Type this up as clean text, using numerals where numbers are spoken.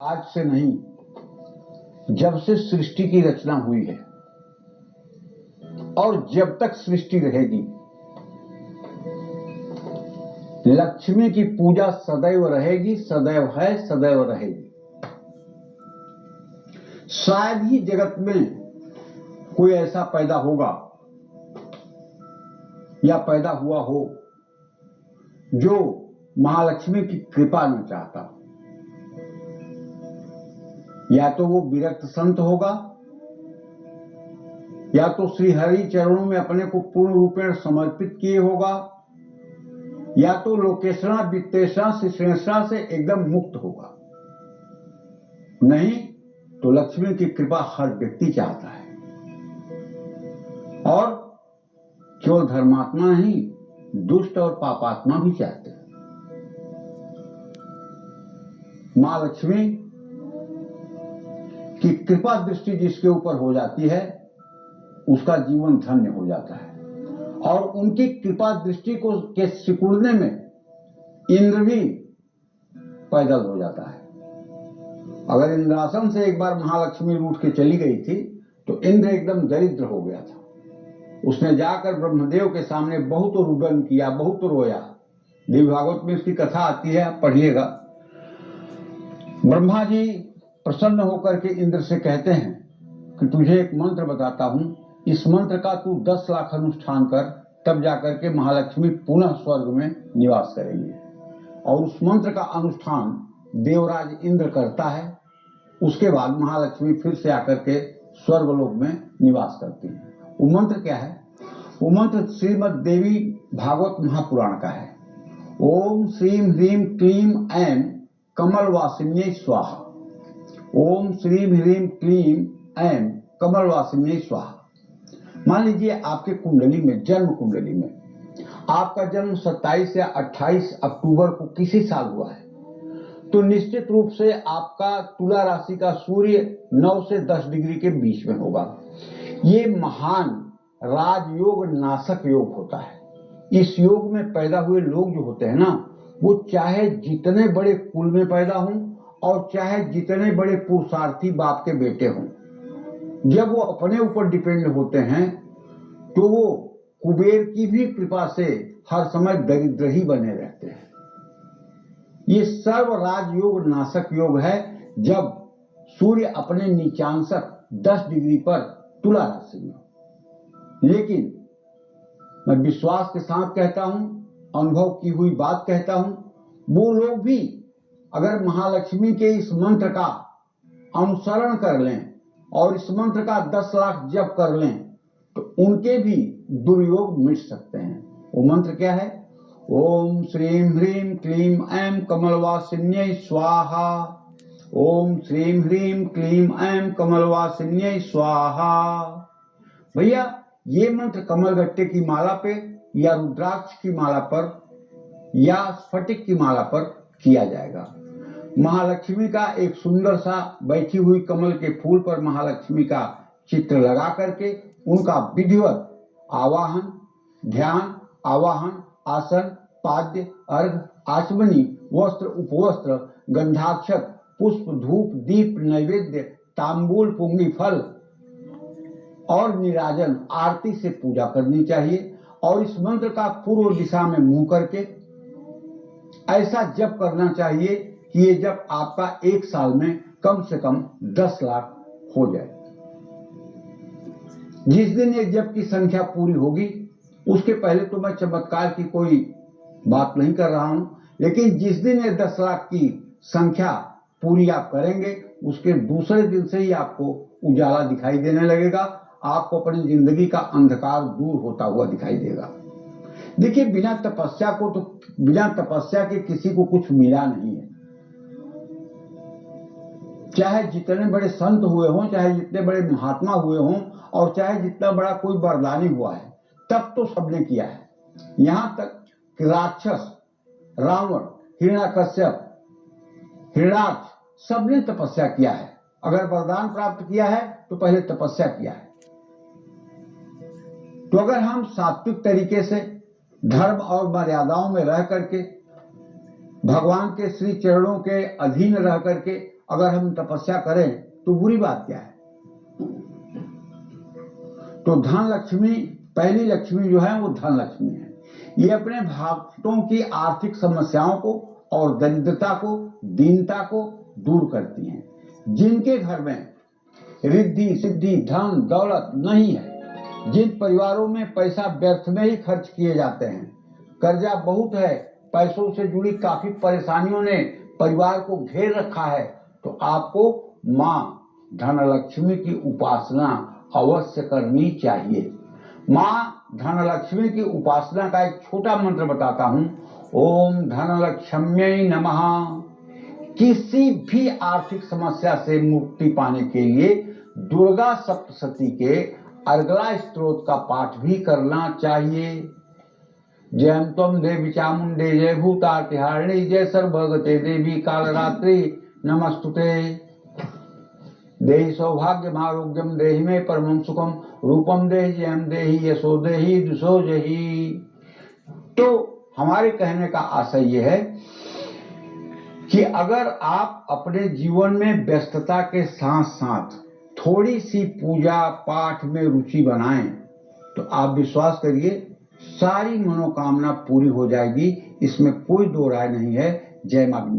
आज से नहीं, जब से सृष्टि की रचना हुई है और जब तक सृष्टि रहेगी, लक्ष्मी की पूजा सदैव रहेगी, सदैव है, सदैव रहेगी। शायद ही जगत में कोई ऐसा पैदा होगा या पैदा हुआ हो जो महालक्ष्मी की कृपा न चाहता। या तो वो विरक्त संत होगा, या तो श्री हरि चरणों में अपने को पूर्ण रूपेण समर्पित किए होगा, या तो लोकेशना वित्तेषणा शिश्रेषणा से एकदम मुक्त होगा। नहीं तो लक्ष्मी की कृपा हर व्यक्ति चाहता है, और केवल धर्मात्मा नहीं, दुष्ट और पापात्मा भी चाहते हैं। मां लक्ष्मी की कृपा दृष्टि जिसके ऊपर हो जाती है, उसका जीवन धन्य हो जाता है। और उनकी कृपा दृष्टि को के सिकुड़ने में इंद्र भी पैदल हो जाता है। अगर इंद्रासन से एक बार महालक्ष्मी रूठ के चली गई थी तो इंद्र एकदम दरिद्र हो गया था। उसने जाकर ब्रह्मदेव के सामने बहुत रुदन किया, बहुत रोया। देवी भागवत में इसकी कथा आती है, आप पढ़िएगा। ब्रह्मा जी प्रसन्न होकर के इंद्र से कहते हैं कि तुझे एक मंत्र बताता हूं, इस मंत्र का तू 10 लाख अनुष्ठान कर, तब जाकर के महालक्ष्मी पुनः स्वर्ग में निवास करेंगे। और उस मंत्र का अनुष्ठान देवराज इंद्र करता है। उसके बाद महालक्ष्मी फिर से आकर के स्वर्गलोक में निवास करती है। वो मंत्र क्या है? वो मंत्र श्रीमद देवी भागवत महापुराण का है। ओम श्रीम ह्रीम क्लीम ऐम कमलवासिन्यै स्वाहा। ओम श्रीम ह्रीम क्लीम ऐम कमलवासिन्यै स्वाहा। मान लीजिए आपके कुंडली में, जन्म कुंडली में आपका जन्म 27 या 28 अक्टूबर को किसी साल हुआ है, तो निश्चित रूप से आपका तुला राशि का सूर्य 9 से 10 डिग्री के बीच में होगा। ये महान राजयोग नाशक योग होता है। इस योग में पैदा हुए लोग जो होते हैं ना, वो चाहे जितने बड़े कुल में पैदा हों और चाहे जितने बड़े पुरुषार्थी बाप के बेटे हों, जब वो अपने ऊपर डिपेंड होते हैं तो वो कुबेर की भी कृपा से हर समय दरिद्र ही बने रहते हैं। ये सर्व राजयोग नाशक योग है, जब सूर्य अपने नीचांशक 10 डिग्री पर तुला राशि में। लेकिन मैं विश्वास के साथ कहता हूं, अनुभव की हुई बात कहता हूं, वो लोग भी अगर महालक्ष्मी के इस मंत्र का अनुसरण कर लें और इस मंत्र का 10 लाख जप कर लें तो उनके भी दुर्योग मिट सकते हैं। वो मंत्र क्या है? ओम श्रीम ह्रीम क्लीम ऐम कमलवासिन्यै स्वाहा। ओम श्रीम ह्रीम क्लीम ऐम कमलवासिन्यै स्वाहा। भैया, ये मंत्र कमलगट्टे की माला पे या रुद्राक्ष की माला पर या स्फटिक की माला पर किया जाएगा। महालक्ष्मी का एक सुंदर सा बैठी हुई कमल के फूल पर महालक्ष्मी का चित्र लगा करके उनका विधिवत आवाहन, ध्यान, आवाहन, आसन, पाद्य, अर्घ, आचमनी, वस्त्र, उपवस्त्र, गंधाक्षत, पुष्प, धूप, दीप, नैवेद्य, तांबूल, पुंगी फल और निराजन आरती से पूजा करनी चाहिए। और इस मंत्र का पूर्व दिशा में मुंह करके ऐसा जप करना चाहिए कि ये जप आपका एक साल में कम से कम 10 लाख हो जाए। जिस दिन ये जप की संख्या पूरी होगी, उसके पहले तो मैं चमत्कार की कोई बात नहीं कर रहा हूं, लेकिन जिस दिन ये 10 लाख की संख्या पूरी आप करेंगे, उसके दूसरे दिन से ही आपको उजाला दिखाई देने लगेगा। आपको अपनी जिंदगी का अंधकार दूर होता हुआ दिखाई देगा। देखिए, बिना तपस्या के किसी को कुछ मिला नहीं है। चाहे जितने बड़े संत हुए हों, चाहे जितने बड़े महात्मा हुए हों, और चाहे जितना बड़ा कोई वरदानी हुआ है, तब तो सबने किया है। यहां तक कि राक्षस, रावण, हिरण्याकश्यप, हिरण्याक्ष सबने तपस्या किया है। अगर वरदान प्राप्त किया है तो पहले तपस्या किया है। तो अगर हम सात्विक तरीके से धर्म और मर्यादाओं में रह करके, भगवान के श्री चरणों के अधीन रह करके अगर हम तपस्या करें तो बुरी बात क्या है। तो धन लक्ष्मी, पहली लक्ष्मी जो है वो धन लक्ष्मी है। ये अपने भक्तों की आर्थिक समस्याओं को और दरिद्रता को, दीनता को दूर करती हैं। जिनके घर में रिद्धि सिद्धि धन दौलत नहीं है, जिन परिवारों में पैसा व्यर्थ में ही खर्च किए जाते हैं, कर्जा बहुत है, पैसों से जुड़ी काफी परेशानियों ने परिवार को घेर रखा है, तो आपको मां धनलक्ष्मी की उपासना अवश्य करनी चाहिए। मां धनलक्ष्मी की उपासना का एक छोटा मंत्र बताता हूं। ओम धनलक्ष्म्यै नमः। किसी भी आर्थिक समस्या से मुक्ति पाने के लिए दुर्गा सप्तशती के अर्गला स्त्रोत का पाठ भी करना चाहिए। जयं त्वं देवी चामुंडे, जय भूतातिहारिणी, जय सर्वभगते देवी कालरात्रि नमस्तुते। देहि सौभाग्यम आरोग्यम, देहि में परमं सुखम, रूपम देहि जयम देहि, यशो देहि दुषो जहि। तो हमारे कहने का आशय यह है कि अगर आप अपने जीवन में व्यस्तता के साथ साथ थोड़ी सी पूजा पाठ में रुचि बनाएं तो आप विश्वास करिए सारी मनोकामना पूरी हो जाएगी। इसमें कोई दो राय नहीं है। जय मां।